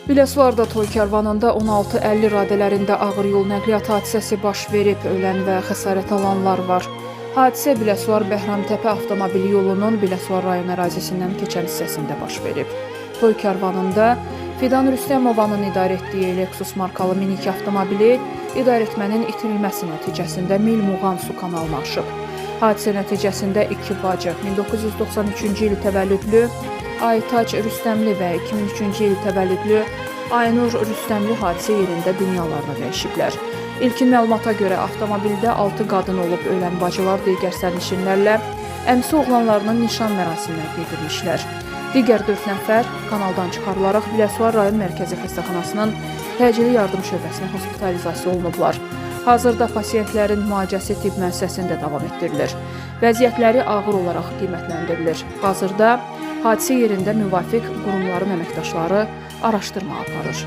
Biləsuvarda toy karvanında 16:50 radələrində ağır yol nəqliyyat hadisəsi baş verib, ölən və xəsarət alanlar var. Hadisə Biləsuvar Bəhramtəpə avtomobil yolunun Biləsuvar rayon ərazisindən keçən hissəsində baş verib. Toy karvanında Fidan Rüstəmovanın idarə etdiyi Lexus markalı minik avtomobili idarəetmənin itirilməsi nəticəsində Milmuğan su kanalına aşıb. Hadisə nəticəsində iki bacı 1993-cü il təvəllüdlü Aytac Rüstəmli və 2003-cü il təvəllüdlü Aynur Rüstəmli hadisə yerində dünyalarını dəyişiblər. İlkin məlumata görə avtomobildə 6 qadın olub, ölən bacılar digər sərnişinlərlə əmsi oğlanlarının nişan mərasiminə gedirmişlər. Digər 4 nəfər kanaldan çıxarılaraq Biləsuvar rayon mərkəzi xəstəxanasının təcili yardım şöbəsinə hospitalizasiya olunublar. Hazırda pasiyentlərin müalicəsi tibb müəssisəsində davam etdirilir. Vəziyyətləri ağır olaraq qiymətləndirilir. Hazırda hadisə yerində müvafiq qurumların əməkdaşları araşdırma aparır.